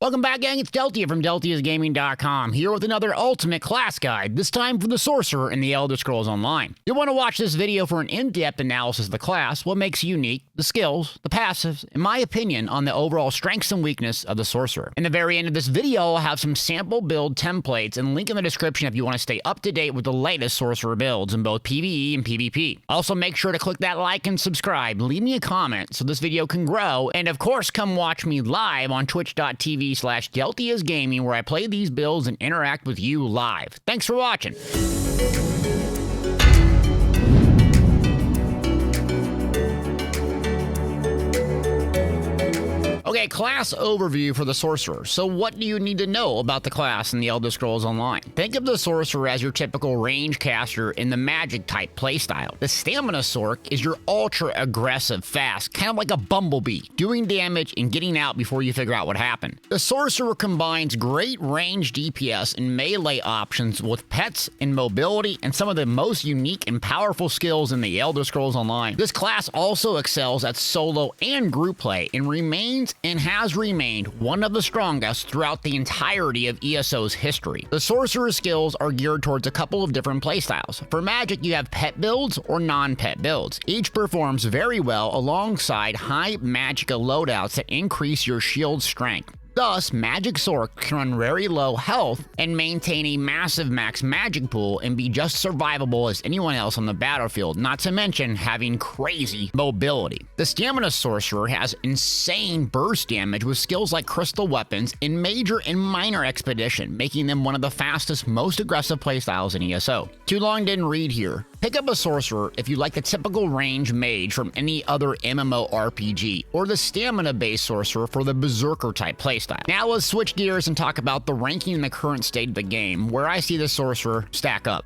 Welcome back, gang. It's Deltia from Deltiasgaming.com, here with another ultimate class guide, this time for the Sorcerer in the Elder Scrolls Online. You'll want to watch this video for an in-depth analysis of the class, what makes you unique, the skills, the passives, and my opinion on the overall strengths and weakness of the Sorcerer. In the very end of this video, I'll have some sample build templates and link in the description if you want to stay up to date with the latest Sorcerer builds in both PvE and PvP. Also, make sure to click that like and subscribe, leave me a comment so this video can grow, and of course, come watch me live on twitch.tv/Deltiasgaming, where I play these builds and interact with you live. Thanks for watching. Okay, class overview for the Sorcerer. So what do you need to know about the class in the Elder Scrolls Online? Think of the Sorcerer as your typical range caster in the magic type playstyle. The Stamina Sorc is your ultra aggressive, fast, kind of like a bumblebee, doing damage and getting out before you figure out what happened. The Sorcerer combines great range DPS and melee options with pets and mobility and some of the most unique and powerful skills in the Elder Scrolls Online. This class also excels at solo and group play and remains and has remained one of the strongest throughout the entirety of ESO's history. The Sorcerer's skills are geared towards a couple of different playstyles. For magic, you have pet builds or non-pet builds. Each performs very well alongside high magicka loadouts that increase your shield strength. Thus, Magic Sorc can run very low health and maintain a massive max magic pool and be just survivable as anyone else on the battlefield, not to mention having crazy mobility. The Stamina Sorcerer has insane burst damage with skills like Crystal Weapons in Major and Minor Expedition, making them one of the fastest, most aggressive playstyles in ESO. Too long didn't read here. Pick up a Sorcerer if you like the typical range mage from any other MMORPG, or the stamina-based Sorcerer for the Berserker type playstyle. Now let's switch gears and talk about the ranking in the current state of the game, where I see the Sorcerer stack up.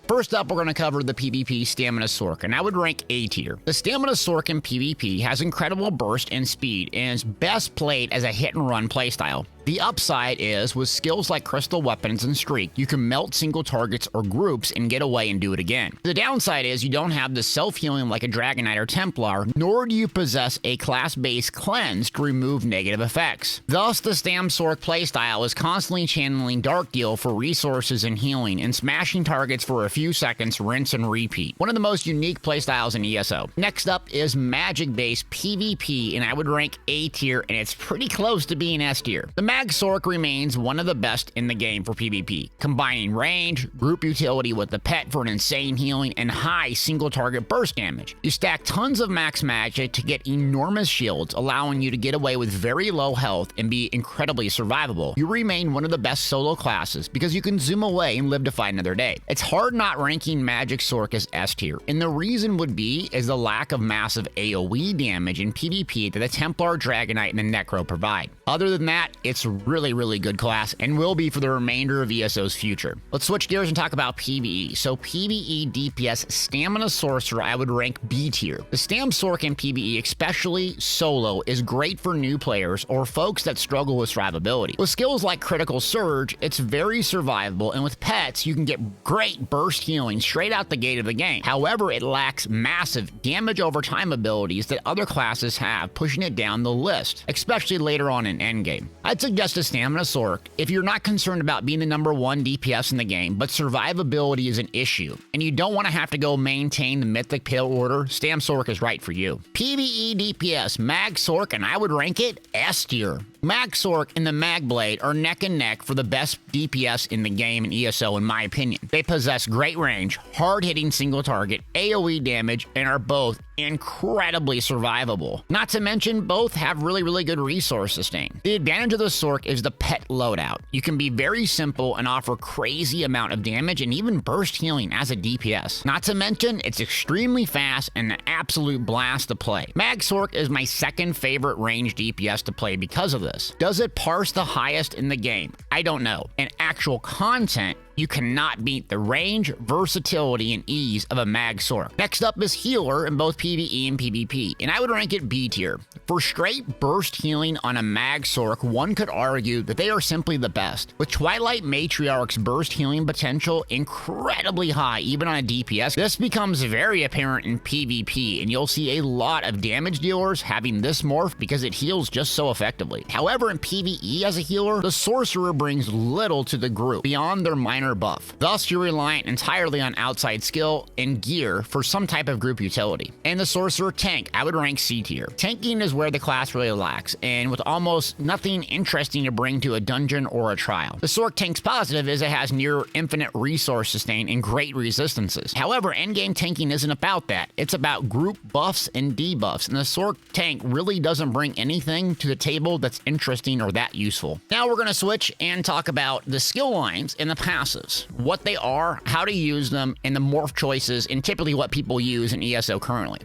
First up, we're going to cover the PvP Stamina Sorc, and I would rank A tier. The Stamina Sorc in PvP has incredible burst and speed, and is best played as a hit-and-run playstyle. The upside is, with skills like Crystal Weapons and Streak, you can melt single targets or groups and get away and do it again. The downside is you don't have the self-healing like a Dragon Knight or Templar, nor do you possess a class-based cleanse to remove negative effects. Thus, the Stam Sorc playstyle is constantly channeling Dark Deal for resources and healing, and smashing targets for a few seconds, rinse and repeat. One of the most unique playstyles in ESO. Next up is magic-based PvP, and I would rank A tier, and it's pretty close to being S tier. The Mag Sorc remains one of the best in the game for PvP, combining range, group utility with the pet for an insane healing, and high single target burst damage. You stack tons of max magic to get enormous shields, allowing you to get away with very low health and be incredibly survivable. You remain one of the best solo classes because you can zoom away and live to fight another day. It's hard not ranking Magic Sorc as S tier, and the reason would be is the lack of massive AoE damage in PvP that the Templar, Dragon Knight, and the Necro provide. Other than that, it's really good class and will be for the remainder of ESO's future. Let's switch gears and talk about PvE. So PvE DPS Stamina Sorcerer I would rank B tier. The Stam Sorc in PvE, especially solo, is great for new players or folks that struggle with survivability. With skills like Critical Surge, it's very survivable, and with pets, you can get great burst healing straight out the gate of the game. However, it lacks massive damage over time abilities that other classes have, pushing it down the list, especially later on in endgame. I'd suggest a Stamina Sorc if you're not concerned about being the #1 DPS in the game, but survivability is an issue, and you don't want to have to go maintain the Mythic Pale Order. Stam Sorc is right for you. PvE DPS Mag Sorc, and I would rank it S tier. Mag Sorc and the Mag Blade are neck and neck for the best DPS in the game in ESO, in my opinion. They possess great range, hard-hitting single target, AoE damage, and are both incredibly survivable. Not to mention, both have really good resource sustain. The advantage of the Sorc is the pet loadout. You can be very simple and offer crazy amount of damage and even burst healing as a DPS. Not to mention, it's extremely fast and an absolute blast to play. Mag Sorc is my second favorite range DPS to play because of this. Does it parse the highest in the game? I don't know. In actual content, You cannot beat the range, versatility, and ease of a mag Sorc. Next up is healer in both PvE and PvP, and I would rank it B tier. For straight burst healing on a mag Sorc, one could argue that they are simply the best. With Twilight Matriarch's burst healing potential incredibly high even on a DPS, this becomes very apparent in PvP, and you'll see a lot of damage dealers having this morph because it heals just so effectively. However, in PvE as a healer, the Sorcerer brings little to the group beyond their minor buff. Thus, you're reliant entirely on outside skill and gear for some type of group utility. And the Sorcerer tank, I would rank C tier. Tanking is where the class really lacks, and with almost nothing interesting to bring to a dungeon or a trial. The Sorc tank's positive is it has near infinite resource sustain and great resistances. However, endgame tanking isn't about that. It's about group buffs and debuffs, and the Sorc tank really doesn't bring anything to the table that's interesting or that useful. Now we're going to switch and talk about the skill lines and the passives, what they are, how to use them, and the morph choices, and typically what people use in ESO currently.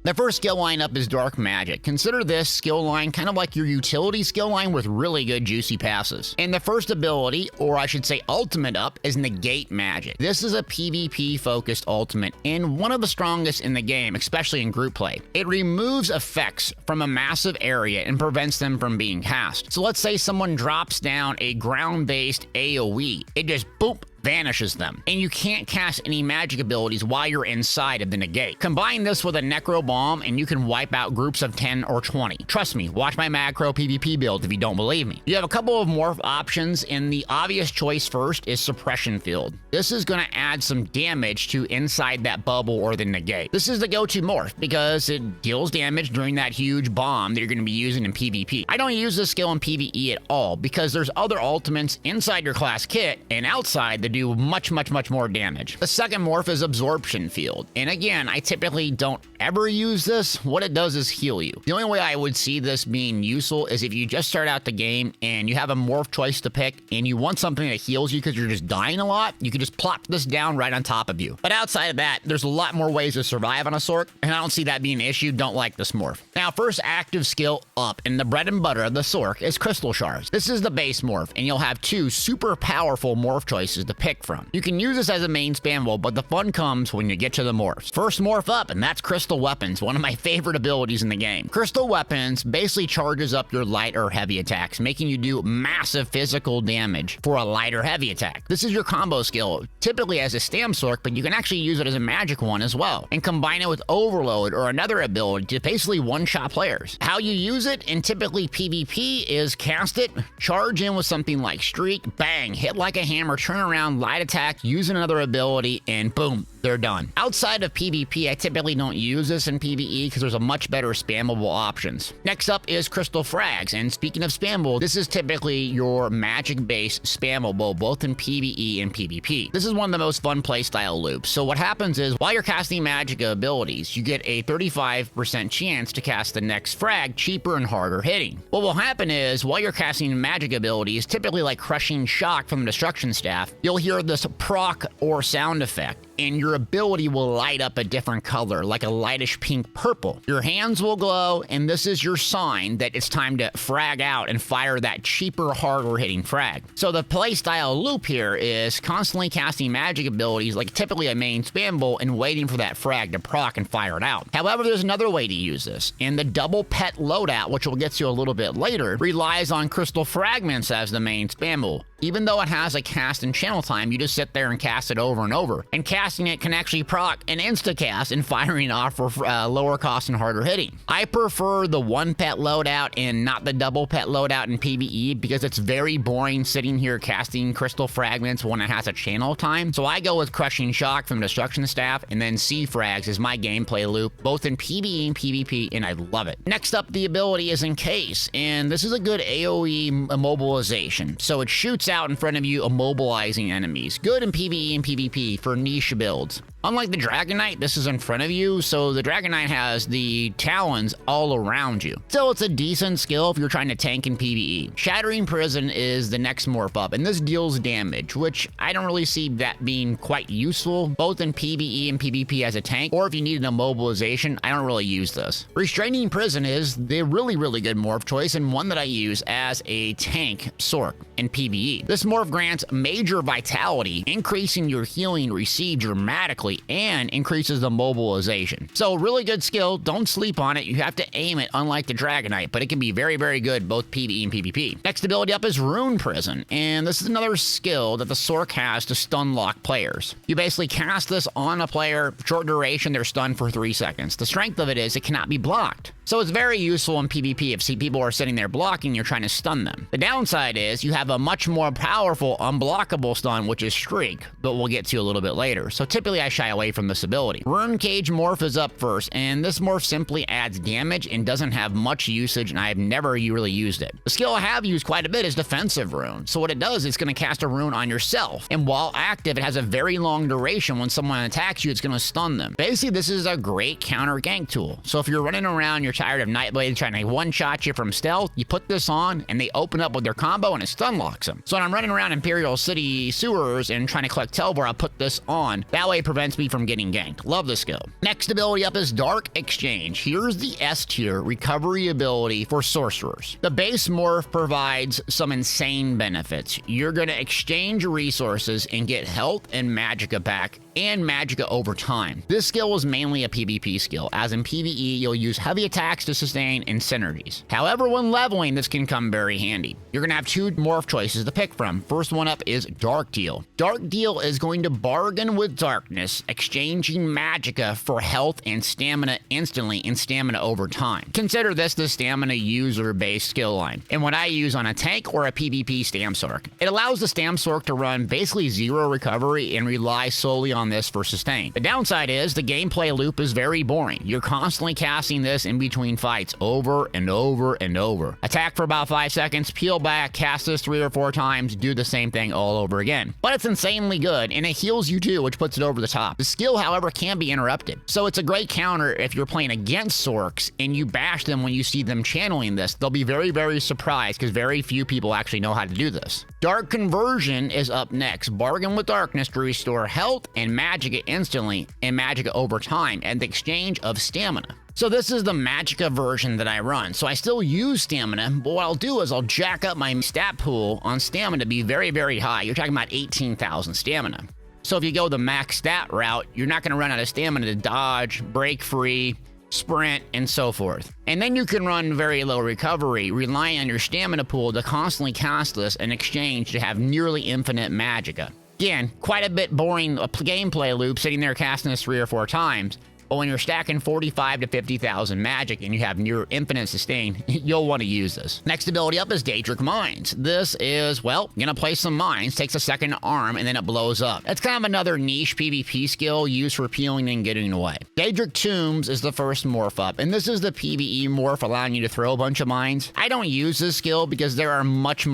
The first skill lineup is Dark Magic. Consider this skill line kind of like your utility skill line with really good juicy passes. And the first ability, or I should say ultimate up, is Negate Magic. This is a PvP focused ultimate and one of the strongest in the game, especially in group play. It removes effects from a massive area and prevents them from being cast. So let's say someone drops down a ground based AoE. It just boop, vanishes them, and you can't cast any magic abilities while you're inside of the negate. Combine this with a Necro Bomb and you can wipe out groups of 10 or 20. Trust me, watch my Macro PvP build if you don't believe me. You have a couple of morph options, and the obvious choice first is Suppression Field. This is going to add some damage to inside that bubble or the negate. This is the go-to morph because it deals damage during that huge bomb that you're going to be using in PvP. I don't use this skill in PvE at all because there's other ultimates inside your class kit and outside the do much more damage. The second morph is Absorption Field, and again, I typically don't ever use this. What it does is heal you. The only way I would see this being useful is if you just start out the game and you have a morph choice to pick and you want something that heals you because you're just dying a lot, you can just plop this down right on top of you. But outside of that, there's a lot more ways to survive on a Sorc, and I don't see that being an issue. Don't like this morph. Now, first active skill up in the bread and butter of the Sorc is Crystal Shards. This is the base morph, and you'll have two super powerful morph choices to pick from. You can use this as a main spammable, but the fun comes when you get to the morphs. First morph up, and that's Crystal Weapons, one of my favorite abilities in the game. Crystal Weapons basically charges up your light or heavy attacks, making you do massive physical damage for a light or heavy attack. This is your combo skill, typically as a Stam Sorc, but you can actually use it as a magic one as well, and combine it with Overload or another ability to basically one-shot players. How you use it in typically PvP is cast it, charge in with something like Streak, bang, hit like a hammer, turn around, light attack, use another ability, and boom, they're done. Outside of PvP, I typically don't use this in PvE because there's a much better spammable options. Next up is Crystal Frags, and speaking of spammable, this is typically your magic-based spammable both in PvE and PvP. This is one of the most fun playstyle loops. So what happens is, while you're casting magic abilities, you get a 35% chance to cast the next frag cheaper and harder hitting. What will happen is, while you're casting magic abilities, typically like Crushing Shock from the Destruction Staff, you'll hear this proc or sound effect, and your ability will light up a different color, like a lightish pink purple. Your hands will glow, and this is your sign that it's time to frag out and fire that cheaper, harder hitting frag. So the playstyle loop here is constantly casting magic abilities like typically a main spammable and waiting for that frag to proc and fire it out. However, there's another way to use this, and the double pet loadout, which we'll get to a little bit later, relies on Crystal Fragments as the main spammable. Even though it has a cast and channel time, you just sit there and cast it over and over. And casting it can actually proc an insta-cast and firing off for lower cost and harder hitting. I prefer the one pet loadout and not the double pet loadout in PvE because it's very boring sitting here casting Crystal Fragments when it has a channel time. So I go with Crushing Shock from Destruction Staff, and then C-Frags is my gameplay loop, both in PvE and PvP, and I love it. Next up, the ability is Encase, and this is a good AoE immobilization. So it shoots out in front of you, immobilizing enemies. Good in PvE and PvP for niche builds. Unlike the Dragon Knight, this is in front of you, so the Dragon Knight has the talons all around you. Still, it's a decent skill if you're trying to tank in PvE. Shattering Prison is the next morph up, and this deals damage, which I don't really see that being quite useful, both in PvE and PvP as a tank, or if you need an immobilization, I don't really use this. Restraining Prison is the really good morph choice, and one that I use as a tank Sorc in PvE. This morph grants major vitality, increasing your healing received dramatically, and increases the mobilization. So really good skill, don't sleep on it. You have to aim it, unlike the Dragon Knight, but it can be very good both PvE and PvP. Next ability up is Rune Prison, and this is another skill that the Sorc has to stun lock players. You basically cast this on a player, short duration, they're stunned for 3 seconds. The strength of it is it cannot be blocked. So it's very useful in PvP if people are sitting there blocking, you're trying to stun them. The downside is you have a much more powerful unblockable stun, which is Shriek, but we'll get to a little bit later. So typically I shy away from this ability. Rune Cage morph is up first, and this morph simply adds damage and doesn't have much usage, and I have never really used it. The skill I have used quite a bit is Defensive Rune. So what it does, it's going to cast a rune on yourself, and while active, it has a very long duration. When someone attacks you, it's going to stun them. Basically, this is a great counter gank tool. So if you're running around, you're tired of Nightblade trying to one-shot you from stealth, you put this on, and they open up with their combo, and it stun locks them. So when I'm running around Imperial City sewers and trying to collect Telvar, I'll put this on. That way it prevents me from getting ganked. Love the skill. Next ability up is Dark Exchange. Here's the S tier recovery ability for sorcerers. The base morph provides some insane benefits. You're going to exchange resources and get health and magicka back, and magicka over time. This skill is mainly a PvP skill, as in PvE you'll use heavy attacks to sustain and synergies. However, when leveling, this can come very handy. You're gonna have 2 morph choices to pick from. First one up is Dark Deal. Dark Deal is going to bargain with darkness, exchanging magicka for health and stamina instantly and stamina over time. Consider this the stamina user-based skill line, and what I use on a tank or a PvP Stam Sorc. It allows the Stam Sorc to run basically 0 recovery and rely solely on this for sustain. The downside is the gameplay loop is very boring. You're constantly casting this in between fights over and over and over. Attack for about 5 seconds, peel back, cast this 3 or 4 times, do the same thing all over again. But it's insanely good, and it heals you too, which puts it over the top. The skill, however, can be interrupted. So it's a great counter if you're playing against Sorcs and you bash them when you see them channeling this. They'll be very surprised because very few people actually know how to do this. Dark Conversion is up next. Bargain with darkness to restore health and magicka instantly and magicka over time at the exchange of stamina. So this is the magicka version that I run. So I still use stamina, but what I'll do is I'll jack up my stat pool on stamina to be very high. You're talking about 18,000 stamina. So if you go the max stat route, you're not going to run out of stamina to dodge, break free, sprint, and so forth. And then you can run very low recovery, relying on your stamina pool to constantly cast this in exchange to have nearly infinite magicka. Again, quite a bit boring gameplay loop, sitting there casting this 3 or 4 times. But when you're stacking 45 to 50,000 magic and you have near infinite sustain, you'll want to use this. Next ability up is Daedric Mines. This is, well, gonna place some mines, takes a second arm, and then it blows up. It's kind of another niche PvP skill used for peeling and getting away. Daedric Tombs is the first morph up, and this is the PvE morph allowing you to throw a bunch of mines. I don't use this skill because there are much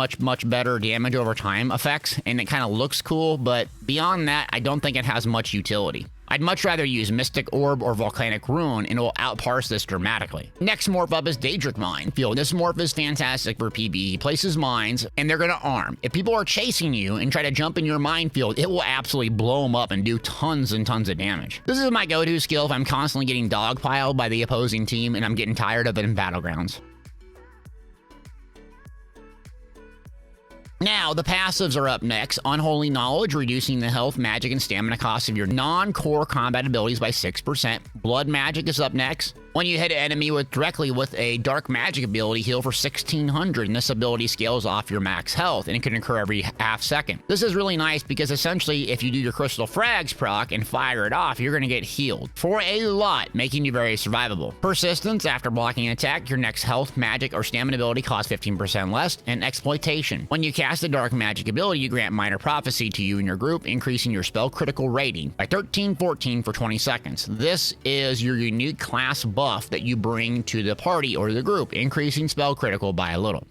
better damage over time effects, and it kind of looks cool, but beyond that, I don't think it has much utility. I'd much rather use Mystic Orb or Volcanic Rune, and it will outparse this dramatically. Next morph up is Daedric Minefield. This morph is fantastic for PvE. Places mines, and they're gonna arm. If people are chasing you and try to jump in your minefield, it will absolutely blow them up and do tons and tons of damage. This is my go-to skill if I'm constantly getting dogpiled by the opposing team and I'm getting tired of it in Battlegrounds. Now, the passives are up next. Unholy Knowledge, reducing the health, magic, and stamina costs of your non-core combat abilities by 6%. Blood Magic is up next. When you hit an enemy directly with a dark magic ability, heal for 1600, and this ability scales off your max health, and it can occur every half second. This is really nice because essentially, if you do your Crystal Frags proc and fire it off, you're going to get healed for a lot, making you very survivable. Persistence, after blocking an attack, your next health, magic, or stamina ability costs 15% less, and Exploitation. When you cast a dark magic ability, you grant Minor Prophecy to you and your group, increasing your spell critical rating by 1314 for 20 seconds. This is your unique class buff that you bring to the party or the group, increasing spell critical by a little.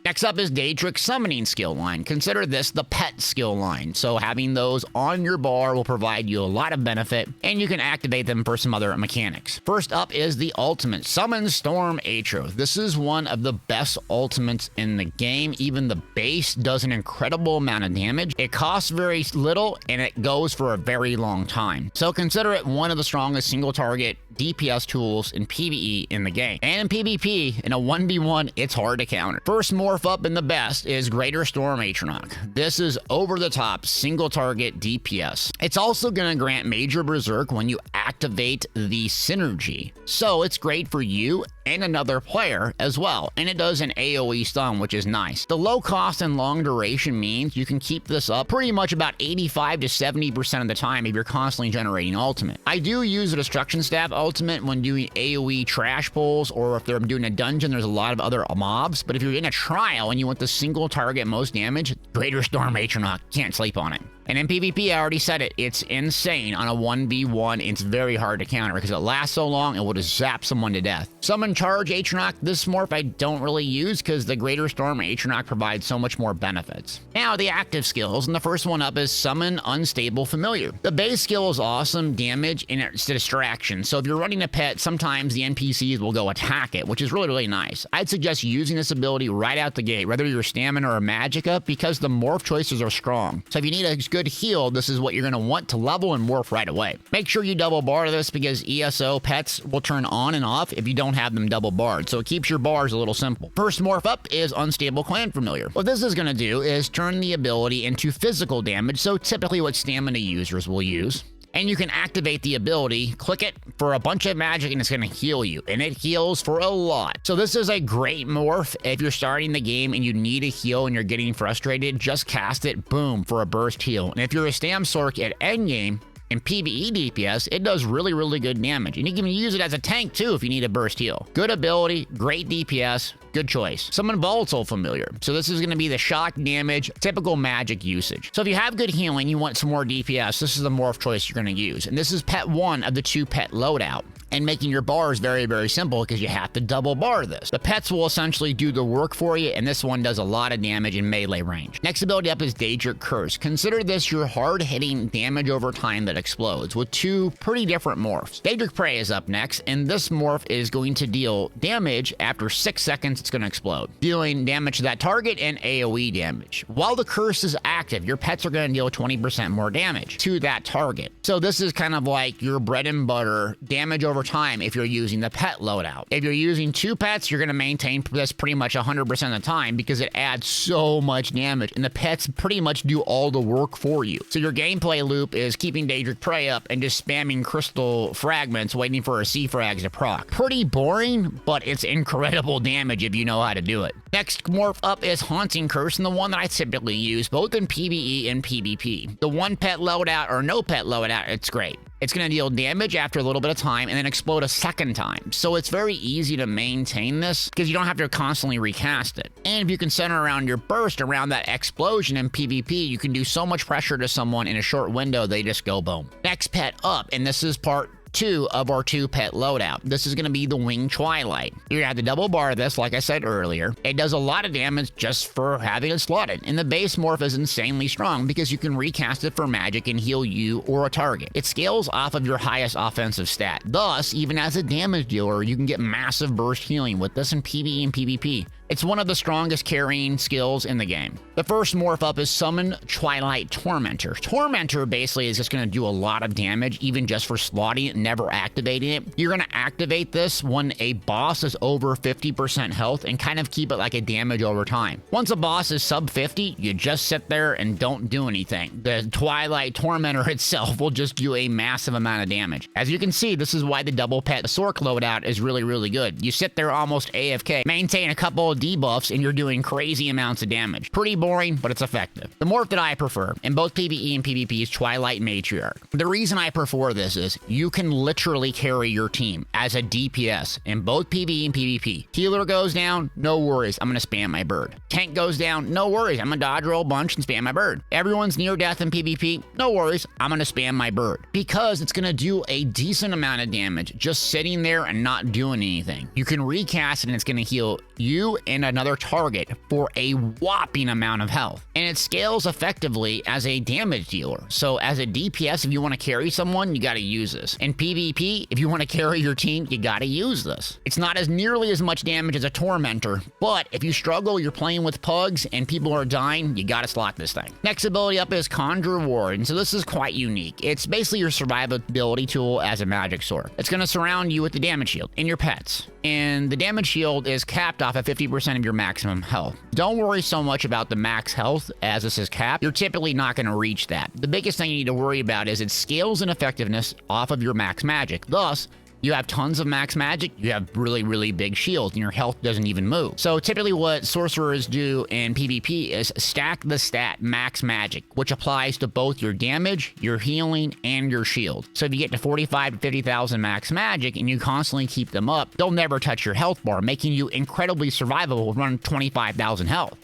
Next up is Daedric summoning skill line. Consider this the pet skill line. So having those on your bar will provide you a lot of benefit, and you can activate them for some other mechanics. First up is the ultimate, Summon Storm Atroth. This is one of the best ultimates in the game. Even the base does an incredible amount of damage. It costs very little, and it goes for a very long time. So consider it one of the strongest single target DPS tools in PvE in the game. And in PvP, in a 1v1, it's hard to counter. First morph up and the best is Greater Storm Atroth. This is over the top single target DPS. It's also going to grant Major Berserk when you activate the synergy. So it's great for you and another player as well. And it does an AoE stun, which is nice. The low cost and long duration means you can keep this up pretty much about 85 to 70% of the time if you're constantly generating ultimate. I do use a Destruction Staff ultimate when doing AoE trash pulls, or if I'm doing a dungeon, there's a lot of other mobs. But if you're in a trial and you want the single target most damage, Greater Storm Atroth, can't sleep on it. And in PvP, I already said it, it's insane. On a 1v1, it's very hard to counter because it lasts so long, it will just zap someone to death. Summon Charge Atroth, this morph I don't really use because the Greater Storm Atroth provides so much more benefits. Now, the active skills, and the first one up is Summon Unstable Familiar. The base skill is awesome damage, and it's a distraction. So if you're running a pet, sometimes the NPCs will go attack it, which is really, really nice. I'd suggest using this ability right out the gate, whether you're stamina or magicka, because the morph choices are strong. So if you need a good heal, this is what you're going to want to level and morph right away. Make sure you double bar this because ESO pets will turn on and off if you don't have them double barred, so it keeps your bars a little simple. First morph up is Unstable Clan Familiar. What this is going to do is turn the ability into physical damage, so typically what stamina users will use. And you can activate the ability, click it for a bunch of magic, and it's going to heal you. And it heals for a lot. So this is a great morph. If you're starting the game and you need a heal and you're getting frustrated, just cast it, boom, for a burst heal. And if you're a Stam Sorc at endgame, in PvE DPS, it does really, really good damage. And you can use it as a tank too if you need a burst heal. Good ability, great DPS, good choice. Summon Volatile Familiar. So this is going to be the shock damage, typical magic usage. So if you have good healing, you want some more DPS, this is the morph choice you're going to use. And this is pet 1 of the 2 pet loadout. And making your bars very, very simple because you have to double bar this. The pets will essentially do the work for you, and this one does a lot of damage in melee range. Next ability up is Daedric Curse. Consider this your hard-hitting damage over time that explodes with 2 pretty different morphs. Daedric Prey is up next, and this morph is going to deal damage after 6 seconds. It's going to explode, dealing damage to that target and AoE damage. While the curse is active, your pets are going to deal 20% more damage to that target. So this is kind of like your bread and butter damage over time if you're using the pet loadout. If you're using 2 pets, you're going to maintain this pretty much 100% of the time because it adds so much damage, and the pets pretty much do all the work for you. So your gameplay loop is keeping Daedric Prey up and just spamming crystal fragments waiting for a C-Frags to proc. Pretty boring, but it's incredible damage if you know how to do it. Next morph up is Haunting Curse, and the one that I typically use both in PvE and PvP. The 1 pet loadout or no pet loadout, it's great. It's going to deal damage after a little bit of time and then explode a second time. So it's very easy to maintain this because you don't have to constantly recast it. And if you can center around your burst around that explosion in PvP, you can do so much pressure to someone in a short window, they just go boom. Next pet up, and this is part 2 of our 2 pet loadout. This is going to be the Winged Twilight. You're going to have to double bar this, like I said earlier. It does a lot of damage just for having it slotted. And the base morph is insanely strong because you can recast it for magic and heal you or a target. It scales off of your highest offensive stat. Thus, even as a damage dealer, you can get massive burst healing with this in PvE and PvP. It's one of the strongest carrying skills in the game. The first morph up is Summon Twilight Tormentor. Tormentor basically is just going to do a lot of damage, even just for slotting it, never activating it. You're going to activate this when a boss is over 50% health and kind of keep it like a damage over time. Once a boss is sub 50, you just sit there and don't do anything. The Twilight Tormentor itself will just do a massive amount of damage. As you can see, this is why the double pet Sorc loadout is really, really good. You sit there almost AFK, maintain a couple of debuffs, and you're doing crazy amounts of damage. Pretty boring, but it's effective. The morph that I prefer in both PvE and PvP is Twilight Matriarch. The reason I prefer this is you can literally carry your team as a DPS in both PvE and PvP. Healer goes down, no worries, I'm gonna spam my bird. Tank goes down, no worries, I'm gonna dodge roll a bunch and spam my bird. Everyone's near death in PvP, no worries, I'm gonna spam my bird. Because it's gonna do a decent amount of damage just sitting there and not doing anything. You can recast it and it's gonna heal you and another target for a whopping amount of health. And it scales effectively as a damage dealer. So as a DPS, if you want to carry someone, you got to use this. In PvP, if you want to carry your team, you got to use this. It's not as nearly as much damage as a Tormentor, but if you struggle, you're playing with pugs and people are dying, you got to slot this thing. Next ability up is Conjure Ward, and so this is quite unique. It's basically your survivability tool as a magic sword. It's going to surround you with the damage shield and your pets. And the damage shield is capped off at 50% of your maximum health. Don't worry so much about the max health as this is capped. You're typically not going to reach that. The biggest thing you need to worry about is it scales in effectiveness off of your max magic. Thus, you have tons of max magic, you have really, really big shields, and your health doesn't even move. So typically what sorcerers do in PvP is stack the stat max magic, which applies to both your damage, your healing, and your shield. So if you get to 45 to 50,000 max magic and you constantly keep them up, they'll never touch your health bar, making you incredibly survivable with running 25,000 health.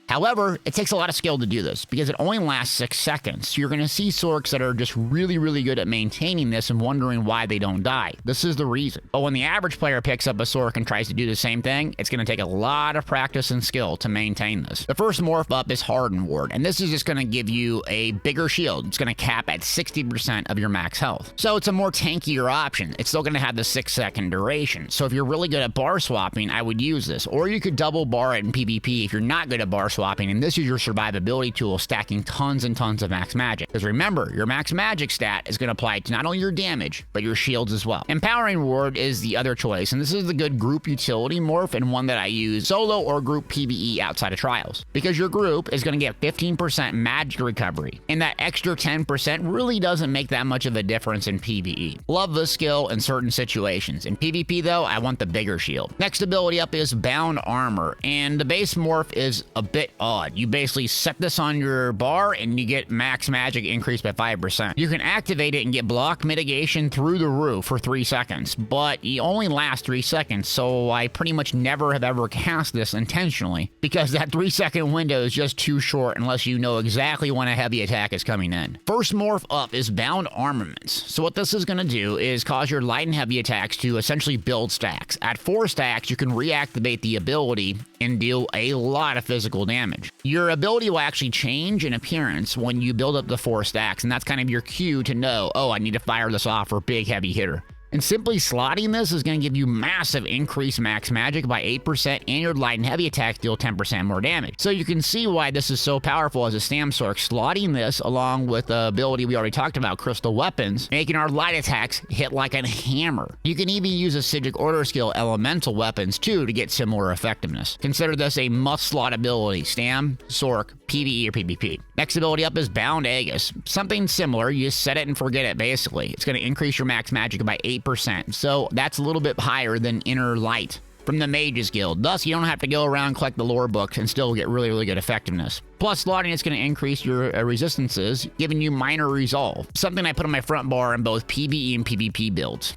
However, it takes a lot of skill to do this because it only lasts 6 seconds. So you're going to see Sorcs that are just really, really good at maintaining this and wondering why they don't die. This is the reason. But when the average player picks up a Sorc and tries to do the same thing, it's going to take a lot of practice and skill to maintain this. The first morph up is Harden Ward, and this is just going to give you a bigger shield. It's going to cap at 60% of your max health. So it's a more tankier option. It's still going to have the 6-second duration. So if you're really good at bar swapping, I would use this. Or you could double bar it in PvP if you're not good at bar swapping, and this is your survivability tool, stacking tons and tons of max magic. Because remember, your max magic stat is going to apply to not only your damage, but your shields as well. Empowering Ward is the other choice, and this is the good group utility morph and one that I use solo or group PvE outside of trials. Because your group is going to get 15% magic recovery, and that extra 10% really doesn't make that much of a difference in PvE. Love this skill in certain situations. In PvP though, I want the bigger shield. Next ability up is Bound Armor, and the base morph is a bit odd. You basically set this on your bar and you get max magic increased by 5%. You can activate it and get block mitigation through the roof for 3 seconds, but you only last 3 seconds, so I pretty much never have ever cast this intentionally because that 3-second window is just too short unless you know exactly when a heavy attack is coming in. First morph up is Bound Armaments. So what this is going to do is cause your light and heavy attacks to essentially build stacks. At 4 stacks, you can reactivate the ability and deal a lot of physical damage. Your ability will actually change in appearance when you build up the 4 stacks, and that's kind of your cue to know, oh, I need to fire this off for a big heavy hitter. And simply slotting this is going to give you massive increased max magic by 8%, and your light and heavy attacks deal 10% more damage. So you can see why this is so powerful as a Stam Sorc. Slotting this along with the ability we already talked about, Crystal Weapons, making our light attacks hit like a hammer. You can even use a Sigic Order skill Elemental Weapons too to get similar effectiveness. Consider this a must slot ability, Stam, Sorc, PvE or PvP. Next ability up is Bound Aegis. Something similar, you just set it and forget it basically. It's going to increase your max magic by 8%, so that's a little bit higher than Inner Light from the Mages Guild. Thus, you don't have to go around and collect the lore books and still get really, really good effectiveness. Plus, slotting is going to increase your resistances, giving you minor resolve. Something I put on my front bar in both PvE and PvP builds.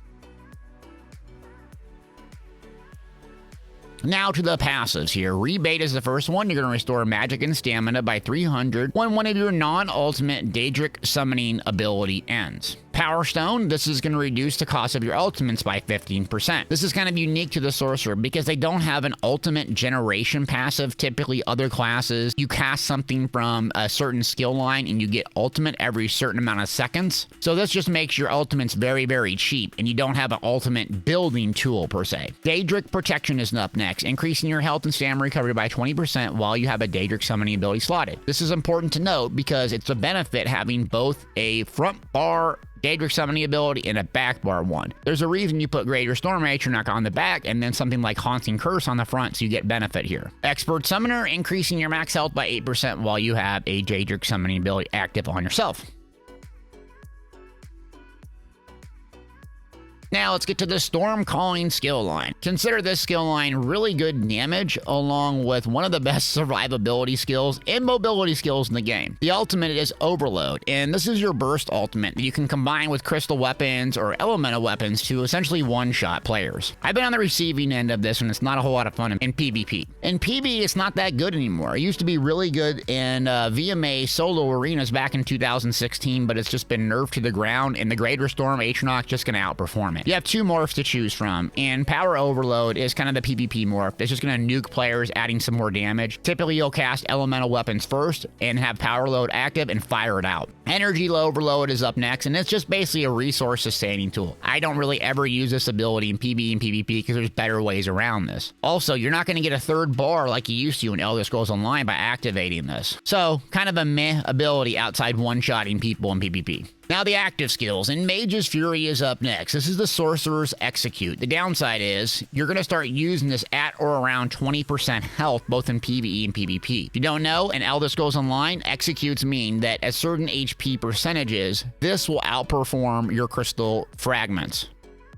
Now to the passives here. Rebate is the first one. You're going to restore magic and stamina by 300 when one of your non-ultimate Daedric summoning ability ends. Power Stone, this is going to reduce the cost of your ultimates by 15%. This is kind of unique to the Sorcerer because they don't have an ultimate generation passive. Typically other classes, you cast something from a certain skill line and you get ultimate every certain amount of seconds. So this just makes your ultimates very, very cheap and you don't have an ultimate building tool per se. Daedric Protection is up next, increasing your health and stamina recovery by 20% while you have a Daedric summoning ability slotted. This is important to note because it's a benefit having both a front bar Daedric summoning ability and a back bar one. There's a reason you put Greater Storm Atronach on the back and then something like Haunting Curse on the front so you get benefit here. Expert Summoner, increasing your max health by 8% while you have a Daedric summoning ability active on yourself. Now let's get to the Storm Calling skill line. Consider this skill line really good damage along with one of the best survivability skills and mobility skills in the game. The ultimate is Overload, and this is your burst ultimate that you can combine with crystal weapons or elemental weapons to essentially one-shot players. I've been on the receiving end of this and it's not a whole lot of fun in PvP. In PvE, it's not that good anymore. It used to be really good in VMA solo arenas back in 2016, but it's just been nerfed to the ground and the Greater Storm Atronach just going to outperform it. environment. You have two morphs to choose from, and Power Overload is kind of the PvP morph. It's just going to nuke players, adding some more damage. Typically, you'll cast elemental weapons first and have Power Load active and fire it out. Energy Overload is up next, and it's just basically a resource sustaining tool. I don't really ever use this ability in PvE and PvP because there's better ways around this. Also, you're not going to get a third bar like you used to in Elder Scrolls Online by activating this. So, kind of a meh ability outside one-shotting people in PvP. Now the active skills, and Mage's Fury is up next. This is the Sorcerer's Execute. The downside is, you're going to start using this at or around 20% health, both in PvE and PvP. If you don't know, in Elder Scrolls Online, executes mean that at certain HP percentages, this will outperform your crystal fragments,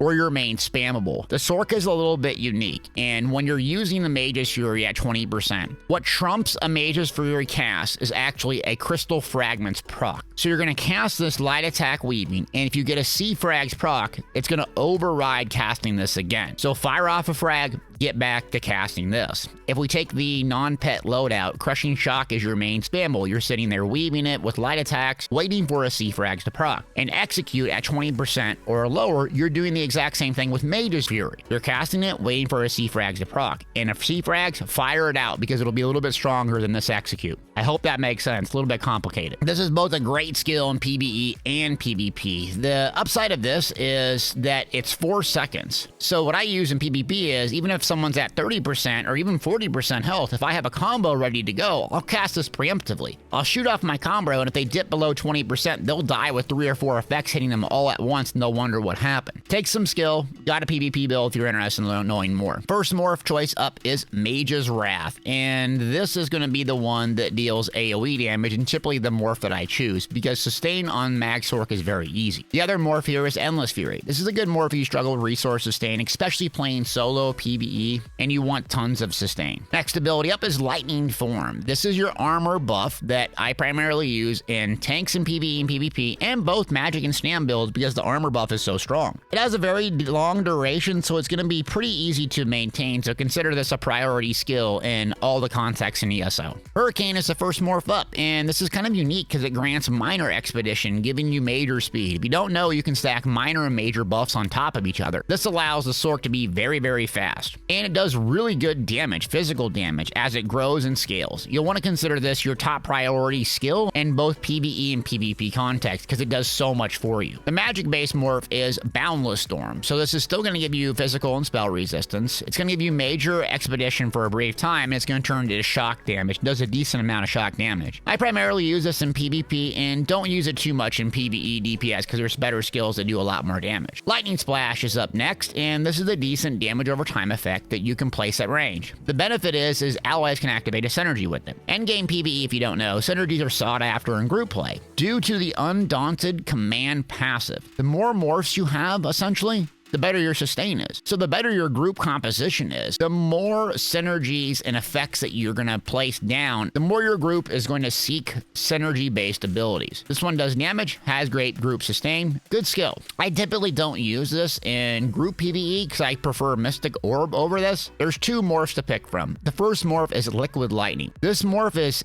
or your main spammable. The Sorc is a little bit unique, and when you're using the Mage's Fury at 20%, what trumps a Mage's Fury cast is actually a Crystal Fragments proc. So you're going to cast this Light Attack Weaving, and if you get a C-Frags proc, it's going to override casting this again. So fire off a frag, get back to casting this. If we take the non-pet loadout, Crushing Shock is your main spammable. You're sitting there weaving it with light attacks, waiting for a C-Frags to proc. And Execute at 20% or lower, you're doing the exact same thing with Mage's Fury. You're casting it, waiting for a C-Frags to proc. And if C-Frags, fire it out because it'll be a little bit stronger than this Execute. I hope that makes sense. A little bit complicated. This is both a great skill in PvE and PvP. The upside of this is that it's 4 seconds. So what I use in PvP is, even if someone's at 30% or even 40% health, if I have a combo ready to go, I'll cast this preemptively. I'll shoot off my combo, and if they dip below 20%, they'll die with 3 or 4 effects hitting them all at once, and they'll wonder what happened. Take some skill, got a PvP build if you're interested in knowing more. First morph choice up is Mage's Wrath, and this is going to be the one that deals AoE damage, and typically the morph that I choose, because sustain on Mag Sorc is very easy. The other morph here is Endless Fury. This is a good morph if you struggle with resource sustain, especially playing solo PvE, and you want tons of sustain. Next ability up is Lightning Form. This is your armor buff that I primarily use in tanks in PvE and PvP, and both magic and stam builds because the armor buff is so strong. It has a very long duration, so it's going to be pretty easy to maintain, so consider this a priority skill in all the contexts in ESO. Hurricane is the first morph up, and this is kind of unique because it grants minor expedition, giving you major speed. If you don't know, you can stack minor and major buffs on top of each other. This allows the Sorc to be very, very fast, and it does really good damage, physical damage, as it grows and scales. You'll want to consider this your top priority skill in both PvE and PvP context because it does so much for you. The magic-based morph is Boundless Storm, so this is still going to give you physical and spell resistance. It's going to give you major expedition for a brief time, and it's going to turn into shock damage. It does a decent amount of shock damage. I primarily use this in PvP and don't use it too much in PvE DPS because there's better skills that do a lot more damage. Lightning Splash is up next, and this is a decent damage over time effect that you can place at range. The benefit is allies can activate a synergy with it. Endgame PvE, if you don't know, synergies are sought after in group play due to the Undaunted command passive. The more morphs you have, essentially, the better your sustain is. So the better your group composition is, the more synergies and effects that you're going to place down, the more your group is going to seek synergy-based abilities. This one does damage, has great group sustain, good skill. I typically don't use this in group PvE because I prefer Mystic Orb over this. There's 2 morphs to pick from. The first morph is Liquid Lightning. This morph is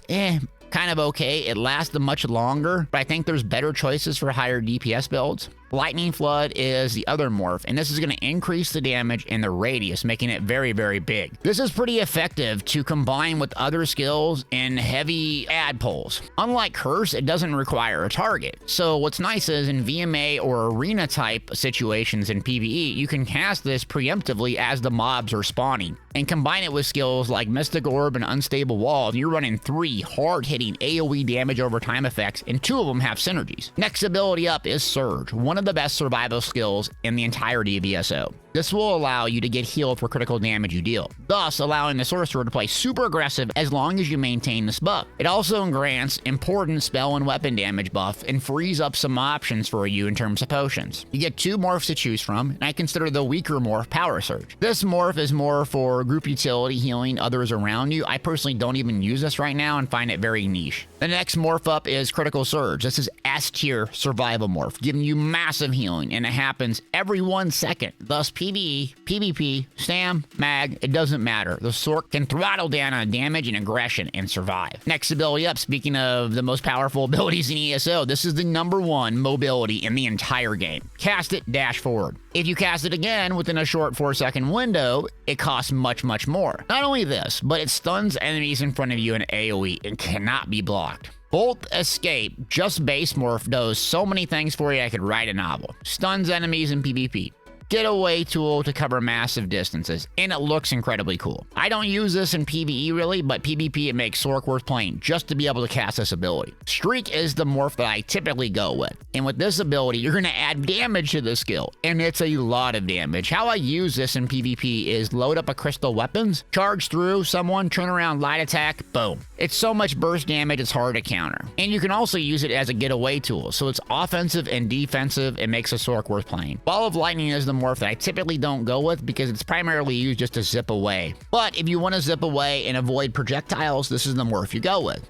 kind of okay. It lasts much longer, but I think there's better choices for higher DPS builds. Lightning Flood is the other morph, and this is going to increase the damage and the radius, making it very, very big. This is pretty effective to combine with other skills and heavy ad pulls. Unlike Curse, it doesn't require a target. So what's nice is in VMA or arena type situations in PvE, you can cast this preemptively as the mobs are spawning, and combine it with skills like Mystic Orb and Unstable Wall, and you're running 3 hard-hitting AoE damage over time effects, and 2 of them have synergies. Next ability up is Surge, one of the best survival skills in the entirety of ESO. This will allow you to get healed for critical damage you deal, thus allowing the Sorcerer to play super aggressive as long as you maintain this buff. It also grants important spell and weapon damage buff and frees up some options for you in terms of potions. You get 2 morphs to choose from, and I consider the weaker morph Power Surge. This morph is more for for group utility healing others around you. I personally don't even use this right now and find it very niche. The next morph up is Critical Surge. This is S tier survival morph, giving you massive healing, and it happens every 1 second. Thus PvE, PvP, Stam, Mag, it doesn't matter. The Sorc can throttle down on damage and aggression and survive. Next ability up, speaking of the most powerful abilities in ESO, this is the #1 mobility in the entire game. Cast it, dash forward. If you cast it again within a short 4-second window, it costs much, much more. Not only this, but it stuns enemies in front of you in AoE and cannot be blocked. Bolt Escape, just base morph, does so many things for you I could write a novel. Stuns enemies in PvP. Getaway tool to cover massive distances, and it looks incredibly cool. I don't use this in PvE really, but PvP it makes Sorc worth playing just to be able to cast this ability. Streak is the morph that I typically go with, and with this ability you're going to add damage to the skill, and it's a lot of damage. How I use this in PvP is load up a crystal weapons, charge through someone, turn around, light attack, boom. It's so much burst damage it's hard to counter. And you can also use it as a getaway tool, so it's offensive and defensive. It makes a Sorc worth playing. Ball of Lightning is the morph that I typically don't go with because it's primarily used just to zip away. But if you want to zip away and avoid projectiles, this is the morph you go with.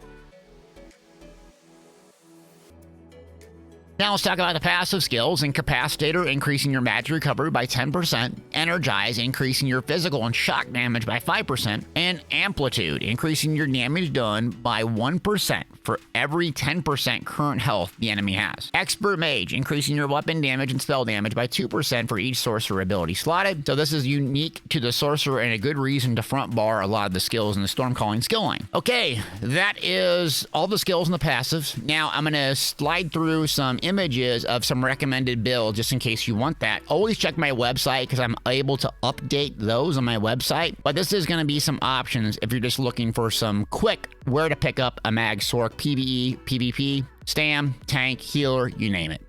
Now let's talk about the passive skills. Incapacitator, increasing your magic recovery by 10%. Energize, increasing your physical and shock damage by 5%. And Amplitude, increasing your damage done by 1% for every 10% current health the enemy has. Expert Mage, increasing your weapon damage and spell damage by 2% for each Sorcerer ability slotted. So this is unique to the Sorcerer and a good reason to front bar a lot of the skills in the Stormcalling skill line. Okay, that is all the skills in the passives. Now I'm going to slide through some images of some recommended builds just in case you want that. Always check my website because I'm able to update those on my website, but this is going to be some options if you're just looking for some quick where to pick up a mag Sorc, PvE, PvP, Stam, tank, healer, you name it.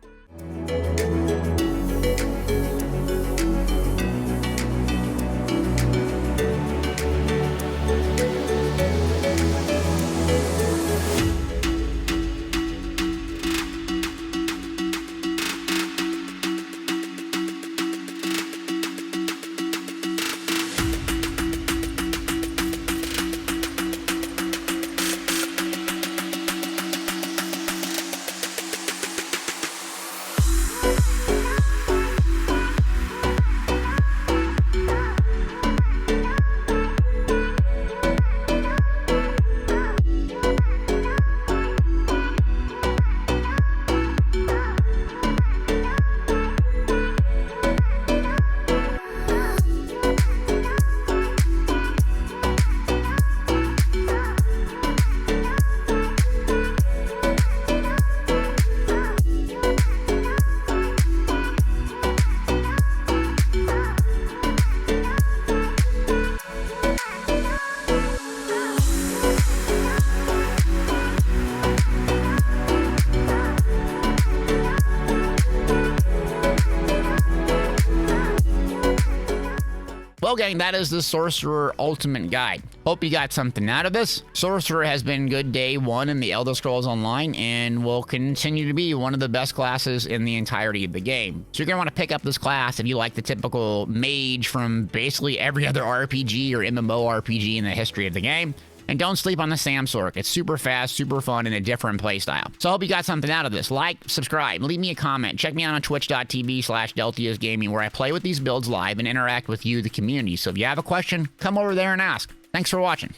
Well, gang, that is the Sorcerer Ultimate Guide. Hope you got something out of this. Sorcerer has been good day one in the Elder Scrolls Online and will continue to be one of the best classes in the entirety of the game. So you're going to want to pick up this class if you like the typical mage from basically every other RPG or MMORPG in the history of the game. And don't sleep on the Sam Sorc. It's super fast, super fun, and a different playstyle. So I hope you got something out of this. Like, subscribe, leave me a comment. Check me out on twitch.tv/Deltiasgaming, where I play with these builds live and interact with you, the community. So if you have a question, come over there and ask. Thanks for watching.